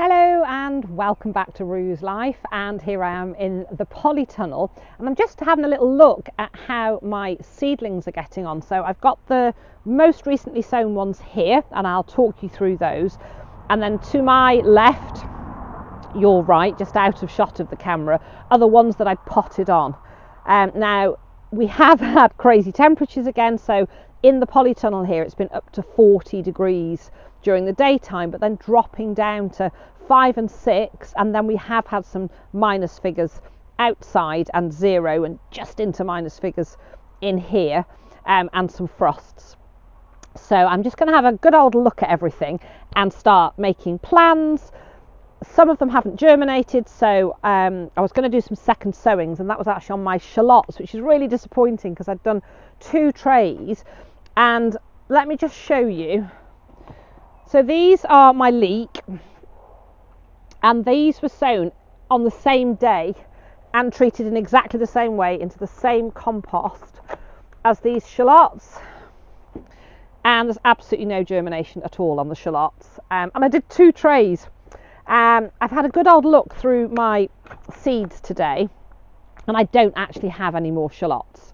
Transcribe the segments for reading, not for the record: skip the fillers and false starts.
Hello and welcome back to Rue's Life, and here I am in the polytunnel and I'm just having a little look at how my seedlings are getting on. So I've got the most recently sown ones here and I'll talk you through those, and then to my left, your right, just out of shot of the camera, are the ones that I potted on. Now we have had crazy temperatures again, so in the polytunnel here it's been up to 40 degrees during the daytime, but then dropping down to 5 and 6, and then we have had some minus figures outside and 0 and just into minus figures in here, and some frosts. So I'm just going to have a good old look at everything and start making plans. Some of them haven't germinated, so I was going to do some second sowings, and that was actually on my shallots, which is really disappointing because I'd done 2 trays. And let me just show you. So these are my leek, and these were sown on the same day and treated in exactly the same way into the same compost as these shallots, and there's absolutely no germination at all on the shallots. And I did 2 trays. I've had a good old look through my seeds today and I don't actually have any more shallots,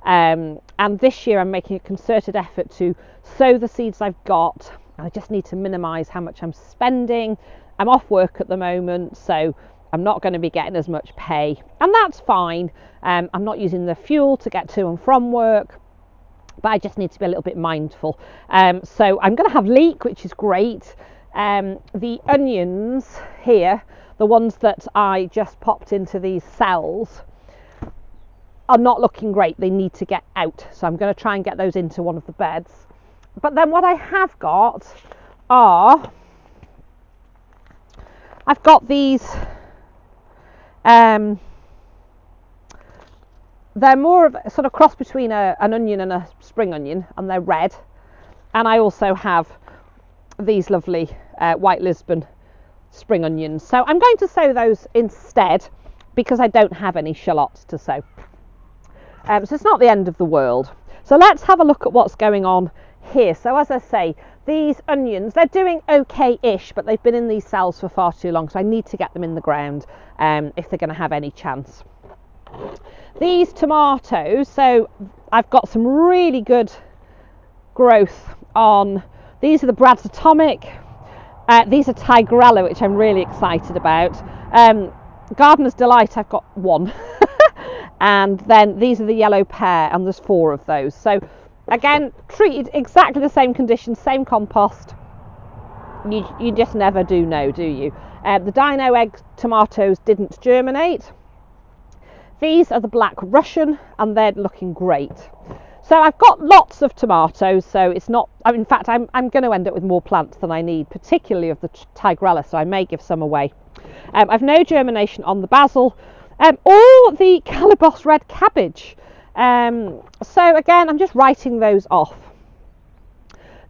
and this year I'm making a concerted effort to sow the seeds I've got. I just need to minimise how much I'm spending. I'm off work at the moment, so I'm not going to be getting as much pay, and that's fine. I'm not using the fuel to get to and from work, but I just need to be a little bit mindful. So I'm going to have leek, which is great. The onions here, the ones that I just popped into these cells, are not looking great. They need to get out, so I'm going to try and get those into one of the beds. But then what I have got are, I've got these, they're more of a sort of cross between an onion and a spring onion, and they're red. And I also have these lovely white Lisbon spring onions. So I'm going to sow those instead because I don't have any shallots to sow. So it's not the end of the world. So let's have a look at what's going on here. So as I say, these onions, they're doing okay-ish, but they've been in these cells for far too long, so I need to get them in the ground if they're going to have any chance. These tomatoes, so I've got some really good growth on. These are the Brad's Atomic. These are Tigrella, which I'm really excited about. Gardener's Delight, I've got 1. And then these are the yellow pear, and there's 4 of those. So again, treated exactly the same conditions, same compost. You just never do know, do you? The Dino Egg tomatoes didn't germinate. These are the Black Russian, and they're looking great. So I've got lots of tomatoes, so it's not, in fact, I'm going to end up with more plants than I need, particularly of the Tigrella, so I may give some away. I've no germination on the basil, or the Calabos red cabbage. So again, I'm just writing those off.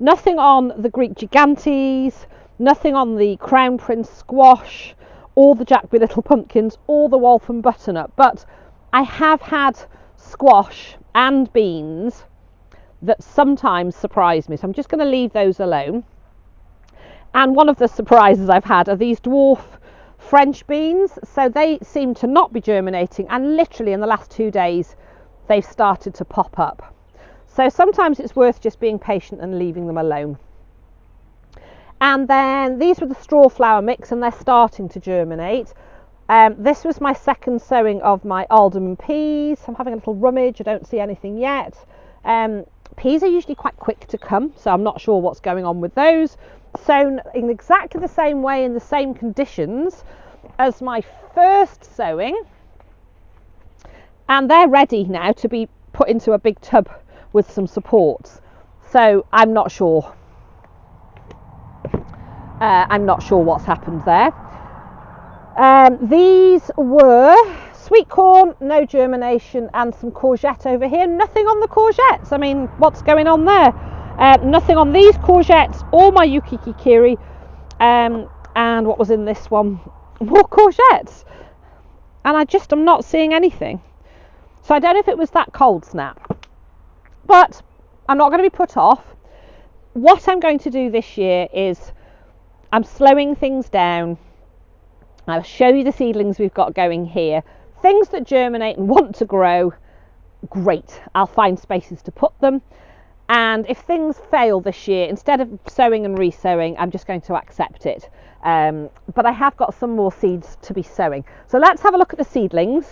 Nothing on the Greek gigantes, nothing on the Crown Prince squash, or the Jackby little pumpkins, or the Waltham butternut, but I have had squash and beans that sometimes surprise me, so I'm just going to leave those alone. And one of the surprises I've had are these dwarf French beans. So they seem to not be germinating, and literally in the last 2 days they've started to pop up. So sometimes it's worth just being patient and leaving them alone. And then these were the straw flower mix, and they're starting to germinate. This was my second sowing of my alderman peas. I'm having a little rummage, I don't see anything yet. Peas are usually quite quick to come, so I'm not sure what's going on with those. Sown in exactly the same way, in the same conditions as my first sowing, and they're ready now to be put into a big tub with some supports. So I'm not sure. I'm not sure what's happened there. These were sweet corn, no germination, and some courgette over here. Nothing on the courgettes. I mean, what's going on there? Nothing on these courgettes or my yukikikiri. And what was in this one? More courgettes. And I'm not seeing anything. So I don't know if it was that cold snap. But I'm not going to be put off. What I'm going to do this year is I'm slowing things down. I'll show you the seedlings we've got going here. Things that germinate and want to grow, great. I'll find spaces to put them. And if things fail this year, instead of sowing and resowing, I'm just going to accept it. But I have got some more seeds to be sowing. So let's have a look at the seedlings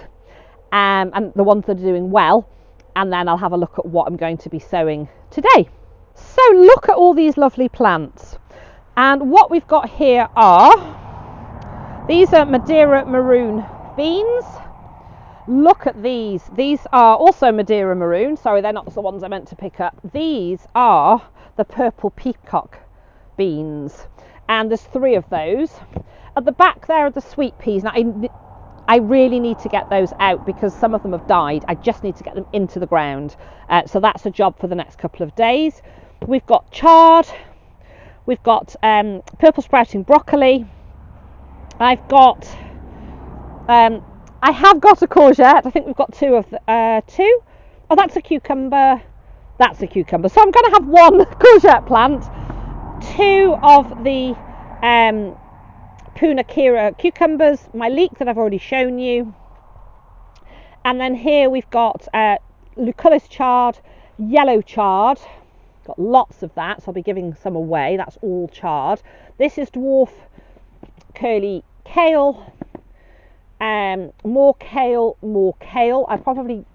and the ones that are doing well. And then I'll have a look at what I'm going to be sowing today. So look at all these lovely plants. And what we've got here are, these are Madeira maroon beans. Look at these. These are also Madeira maroon. Sorry, they're not the ones I meant to pick up. These are the purple peacock beans. And there's 3 of those. At the back there are the sweet peas. Now, I really need to get those out because some of them have died. I just need to get them into the ground. So that's a job for the next couple of days. We've got chard. We've got purple sprouting broccoli. I've got... I have got a courgette. I think we've got 2 of the 2. Oh, that's a cucumber. That's a cucumber. So I'm going to have 1 courgette plant, 2 of the Punakira cucumbers, my leek that I've already shown you, and then here we've got Lucullus chard, yellow chard. Got lots of that, so I'll be giving some away. That's all chard. This is dwarf curly kale. More kale, more kale. I'd probably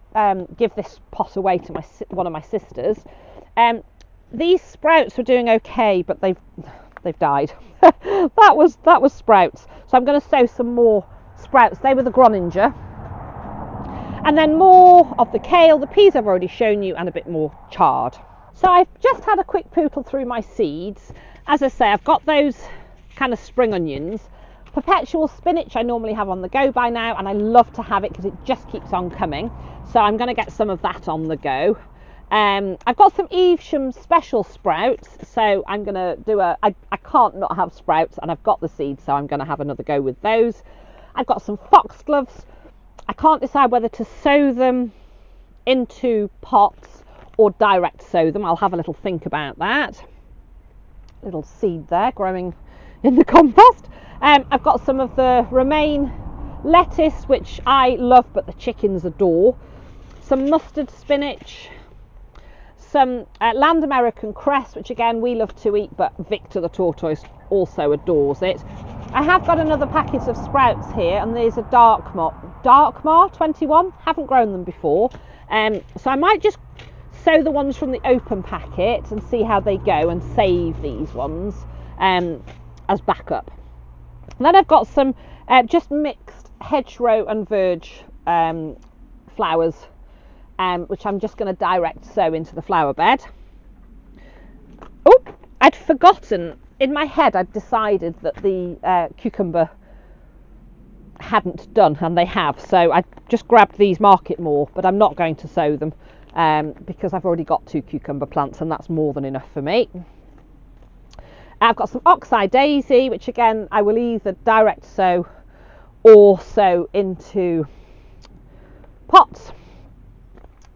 give this pot away to one of my sisters. These sprouts were doing okay, but they've died. that was sprouts. So I'm going to sow some more sprouts. They were the Groninger. And then more of the kale, the peas I've already shown you, and a bit more chard. So I've just had a quick pootle through my seeds. As I say, I've got those kind of spring onions. Perpetual spinach I normally have on the go by now, and I love to have it because it just keeps on coming. So I'm going to get some of that on the go. I've got some Evesham special sprouts, so I'm going to do I can't not have sprouts, and I've got the seeds, so I'm going to have another go with those. I've got some foxgloves. I can't decide whether to sow them into pots or direct sow them. I'll have a little think about that. Little seed there growing in the compost. I've got some of the romaine lettuce, which I love but the chickens adore. Some mustard spinach. Some land American cress, which again we love to eat, but Victor the tortoise also adores it. I have got another packet of sprouts here, and there's a Darkmar 21. Haven't grown them before, so I might just sow the ones from the open packet and see how they go, and save these ones as backup. And then I've got some just mixed hedgerow and verge flowers, which I'm just going to direct sow into the flower bed. Oh, I'd forgotten. In my head, I'd decided that the cucumber hadn't done, and they have. So I just grabbed these Market More, but I'm not going to sow them because I've already got 2 cucumber plants, and that's more than enough for me. I've got some Oxeye Daisy, which again I will either direct sow or sow into pots.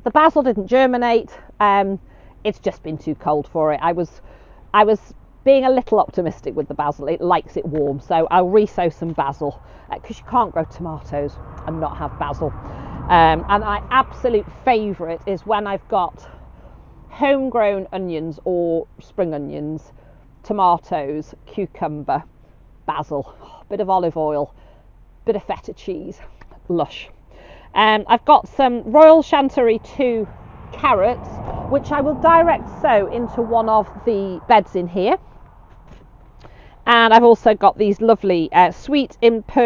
The basil didn't germinate. It's just been too cold for it. I was being a little optimistic with the basil. It likes it warm, so I'll resow some basil because you can't grow tomatoes and not have basil. And my absolute favourite is when I've got homegrown onions or spring onions, tomatoes, cucumber, basil, bit of olive oil, bit of feta cheese, lush. I've got some Royal Chantilly 2 carrots, which I will direct sow into one of the beds in here. And I've also got these lovely sweet imperator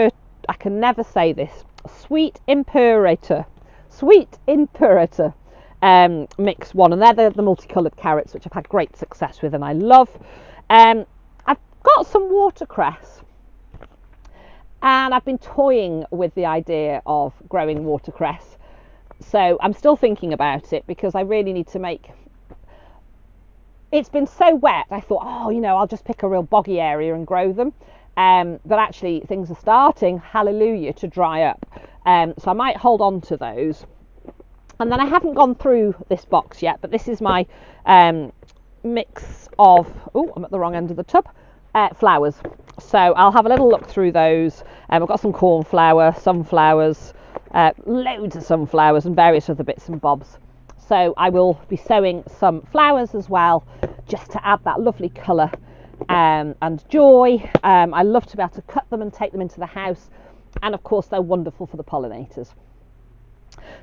mix one, and they're the multicoloured carrots, which I've had great success with and I love. I've got some watercress, and I've been toying with the idea of growing watercress, so I'm still thinking about it because I really need to make. It's been so wet, I thought, oh, you know, I'll just pick a real boggy area and grow them, but actually things are starting, hallelujah, to dry up, so I might hold on to those. And then I haven't gone through this box yet, but this is my mix of, oh, I'm at the wrong end of the tub, flowers. So I'll have a little look through those. I've got some cornflower, sunflowers, loads of sunflowers and various other bits and bobs. So I will be sowing some flowers as well, just to add that lovely colour and joy. I love to be able to cut them and take them into the house, and of course they're wonderful for the pollinators.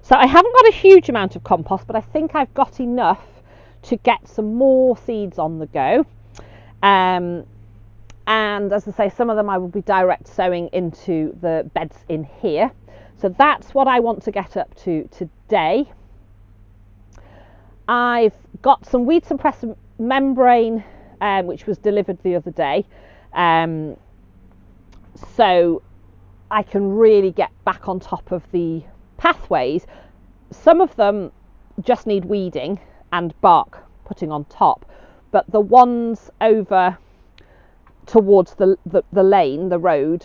So I haven't got a huge amount of compost, but I think I've got enough to get some more seeds on the go. And as I say, some of them I will be direct sowing into the beds in here. So that's what I want to get up to today. I've got some weed suppressant membrane which was delivered the other day, so I can really get back on top of the pathways. Some of them just need weeding and bark putting on top, but the ones over towards the lane, the road,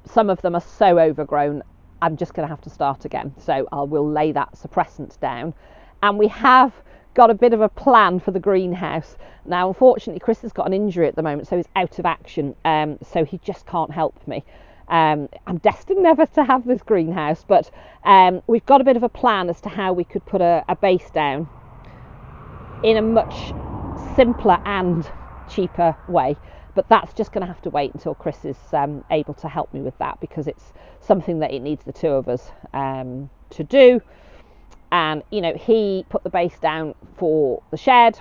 some of them are so overgrown I'm just going to have to start again. So I will lay that suppressant down, and we have got a bit of a plan for the greenhouse. Now unfortunately Chris has got an injury at the moment, so he's out of action, so he just can't help me. I'm destined never to have this greenhouse, but we've got a bit of a plan as to how we could put a base down in a much simpler and cheaper way, but that's just going to have to wait until Chris is able to help me with that, because it's something that it needs the two of us to do. And you know, he put the base down for the shed.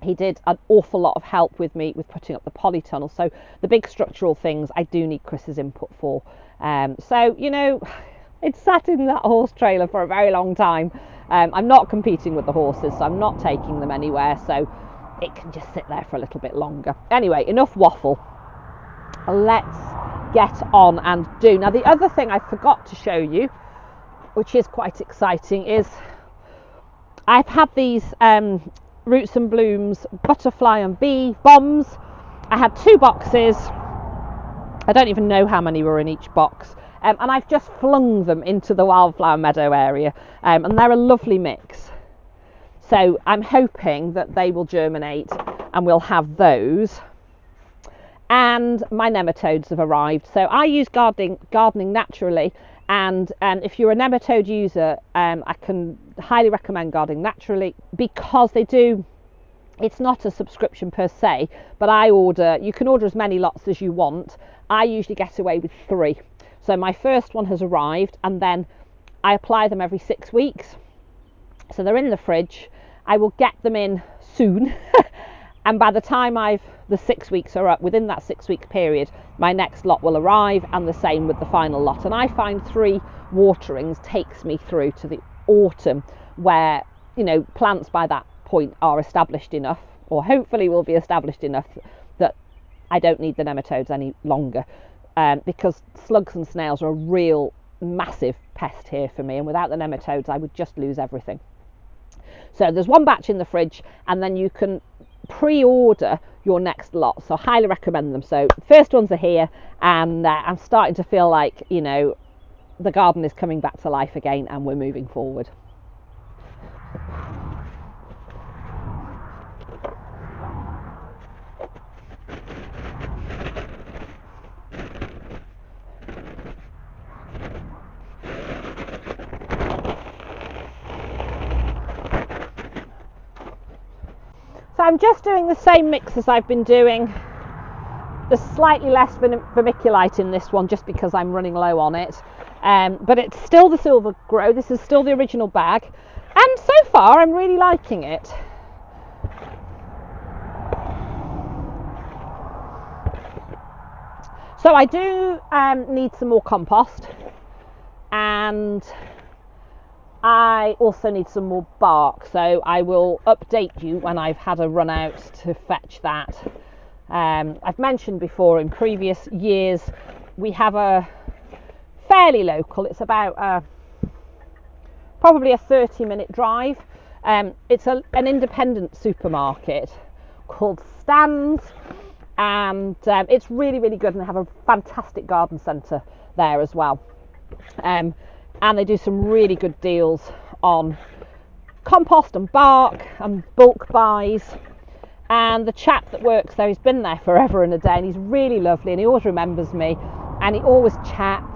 He did an awful lot of help with me with putting up the polytunnel, so the big structural things I do need Chris's input for. So you know, it's sat in that horse trailer for a very long time. I'm not competing with the horses, so I'm not taking them anywhere, so it can just sit there for a little bit longer. Anyway, enough waffle, let's get on and do. Now the other thing I forgot to show you, which is quite exciting, is I've had these Roots and Blooms butterfly and bee bombs. I had 2 boxes. I don't even know how many were in each box, and I've just flung them into the wildflower meadow area, and they're a lovely mix. So I'm hoping that they will germinate and we'll have those. And my nematodes have arrived. So I use gardening naturally, and if you're a nematode user, I can highly recommend Gardening Naturally, because they do, it's not a subscription per se, but you can order as many lots as you want. I usually get away with 3. So my first one has arrived, and then I apply them every 6 weeks. So they're in the fridge. I will get them in soon. And by the time the 6 weeks are up, within that 6 week period, my next lot will arrive, and the same with the final lot. And I find 3 waterings takes me through to the autumn, where, you know, plants by that point are established enough, or hopefully will be established enough, that I don't need the nematodes any longer, because slugs and snails are a real massive pest here for me, and without the nematodes I would just lose everything. So there's 1 batch in the fridge, and then you can pre-order your next lot, so I highly recommend them. So the first ones are here, and I'm starting to feel like, you know, the garden is coming back to life again, and we're moving forward. So I'm just doing the same mix as I've been doing. There's slightly less vermiculite in this one, just because I'm running low on it, but it's still the Silver Grow. This is still the original bag, and so far I'm really liking it. So I do need some more compost, and I also need some more bark, so I will update you when I've had a run out to fetch that. I've mentioned before in previous years, we have a fairly local, it's about probably a 30-minute drive. It's an independent supermarket called Stan's, and it's really, really good, and they have a fantastic garden centre there as well. And they do some really good deals on compost and bark and bulk buys. And the chap that works there, he's been there forever and a day, and he's really lovely, and he always remembers me, and he always chats.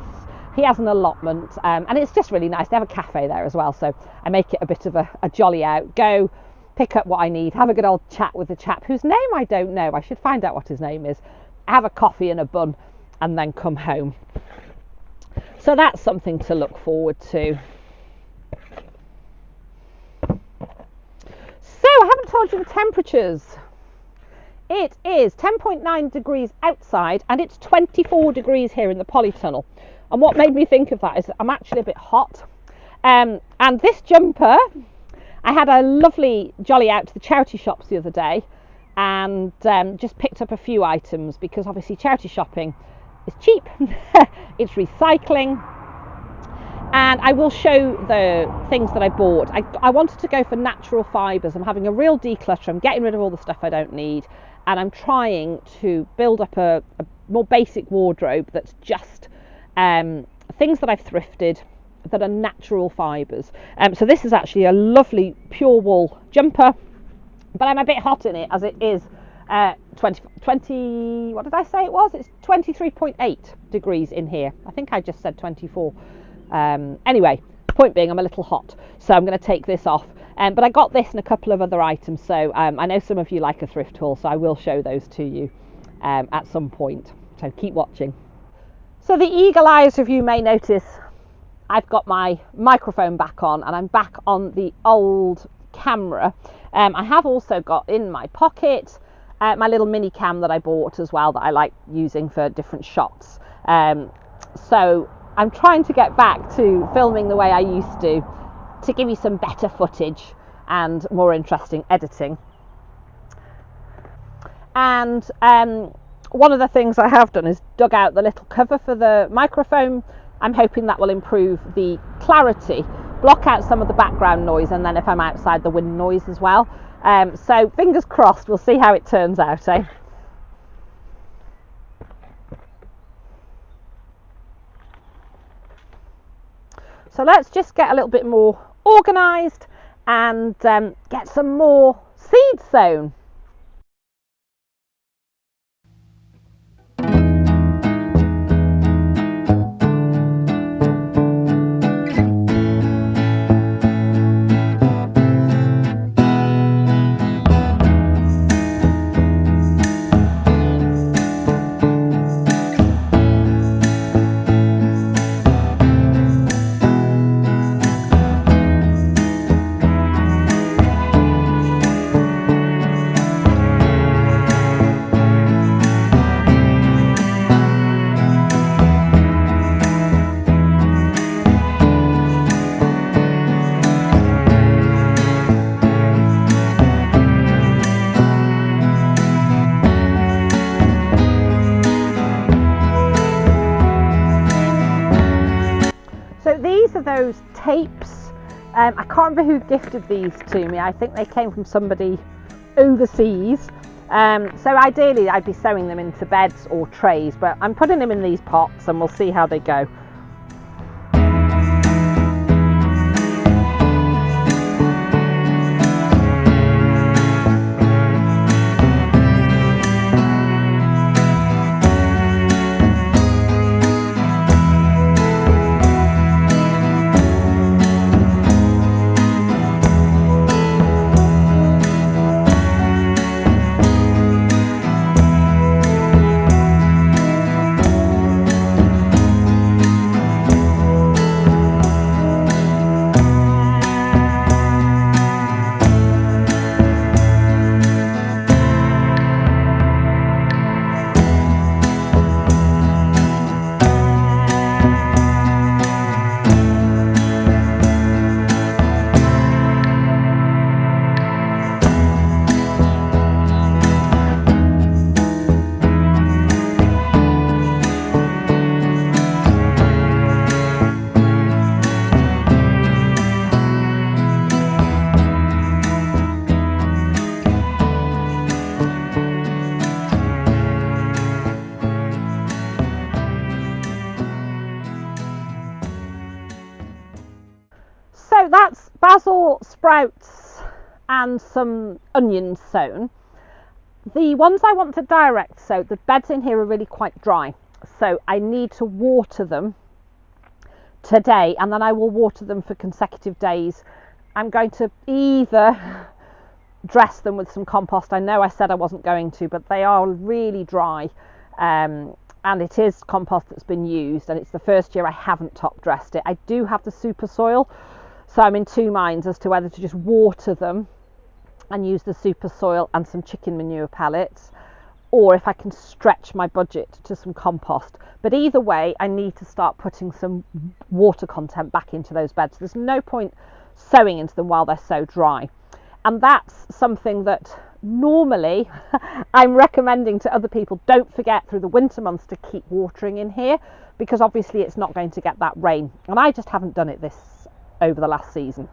He has an allotment, and it's just really nice. They have a cafe there as well, so I make it a bit of a jolly out. Go pick up what I need, have a good old chat with the chap whose name I don't know. I should find out what his name is. Have a coffee and a bun, and then come home. So that's something to look forward to. So I haven't told you the temperatures. It is 10.9 degrees outside, and it's 24 degrees here in the polytunnel. And what made me think of that is I'm actually a bit hot. And this jumper, I had a lovely jolly out to the charity shops the other day, and just picked up a few items, because obviously charity shopping is cheap. It's recycling. And I will show the things that I bought. I wanted to go for natural fibres. I'm having a real declutter. I'm getting rid of all the stuff I don't need, and I'm trying to build up a more basic wardrobe that's just things that I've thrifted that are natural fibres. So this is actually a lovely pure wool jumper, but I'm a bit hot in it, as it is 20, what did I say it was? It's 23.8 degrees in here. I think I just said 24. Anyway, point being, I'm a little hot, so I'm going to take this off. But I got this and a couple of other items, so I know some of you like a thrift haul, so I will show those to you at some point. So keep watching. So the eagle eyes of you may notice I've got my microphone back on, and I'm back on the old camera. I have also got in my pocket my little mini cam that I bought as well, that I like using for different shots. So I'm trying to get back to filming the way I used to give you some better footage and more interesting editing. And one of the things I have done is dug out the little cover for the microphone. I'm hoping that will improve the clarity, block out some of the background noise, and then if I'm outside, the wind noise as well. So fingers crossed, we'll see how it turns out, eh? So let's just get a little bit more organised and get some more seeds sown. Those tapes, I can't remember who gifted these to me. I think they came from somebody overseas. So ideally I'd be sewing them into beds or trays, but I'm putting them in these pots and we'll see how they go. So that's basil sprouts and some onions sown. The ones I want to direct sow, the beds in here are really quite dry, so I need to water them today, and then I will water them for consecutive days. I'm going to either dress them with some compost. I know I said I wasn't going to, but they are really dry, and it is compost that's been used, and it's the first year I haven't top dressed it. I do have the super soil, so I'm in two minds as to whether to just water them and use the super soil and some chicken manure pellets, or if I can stretch my budget to some compost. But either way, I need to start putting some water content back into those beds. There's no point sowing into them while they're so dry, and that's something that normally I'm recommending to other people. Don't forget through the winter months to keep watering in here, because obviously it's not going to get that rain, and I just haven't done it over the last season.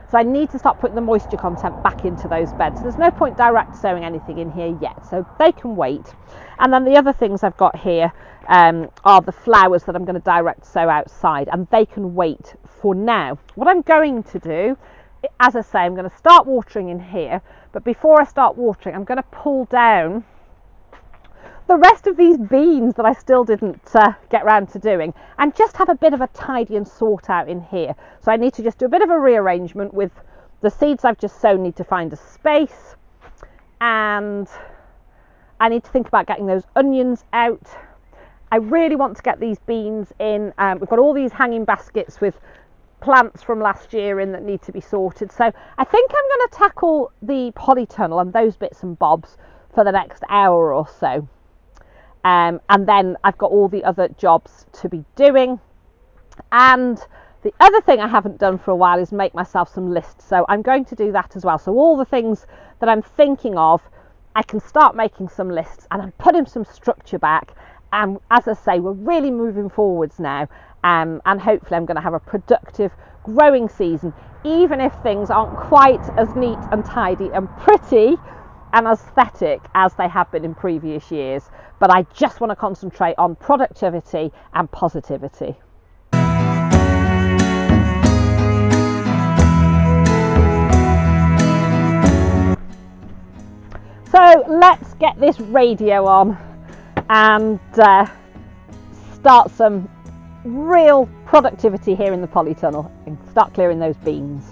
So I need to start putting the moisture content back into those beds. There's no point direct sowing anything in here yet, so they can wait. And then the other things I've got here are the flowers that I'm going to direct sow outside, and they can wait for now. What I'm going to do, as I say, I'm going to start watering in here, but before I start watering, I'm going to pull down the rest of these beans that I still didn't get round to doing, and just have a bit of a tidy and sort out in here. So I need to just do a bit of a rearrangement with the seeds I've just sown. Need to find a space, and I need to think about getting those onions out. I really want to get these beans in. We've got all these hanging baskets with plants from last year in that need to be sorted, so I think I'm going to tackle the polytunnel and those bits and bobs for the next hour or so. And then I've got all the other jobs to be doing. And the other thing I haven't done for a while is make myself some lists, so I'm going to do that as well. So all the things that I'm thinking of, I can start making some lists, and I'm putting some structure back. And as I say, we're really moving forwards now, and hopefully I'm going to have a productive growing season, even if things aren't quite as neat and tidy and pretty and aesthetic as they have been in previous years. But I just want to concentrate on productivity and positivity. So let's get this radio on and start some real productivity here in the polytunnel and start clearing those beans.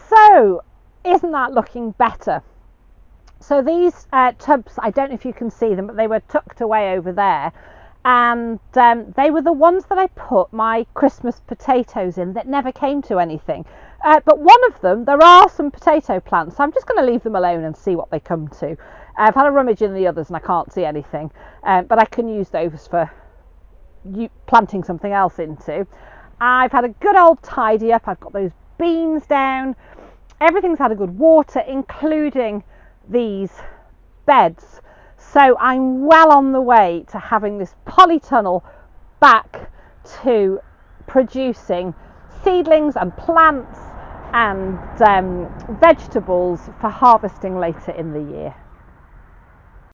So isn't that looking better? So these tubs, I don't know if you can see them, but they were tucked away over there, and they were the ones that I put my Christmas potatoes in that never came to anything. But one of them, there are some potato plants, so I'm just going to leave them alone and see what they come to. I've had a rummage in the others and I can't see anything, but I can use those for planting something else into. I've had a good old tidy up. I've got those beans down. Everything's had a good water, including these beds. So I'm well on the way to having this polytunnel back to producing seedlings and plants and vegetables for harvesting later in the year.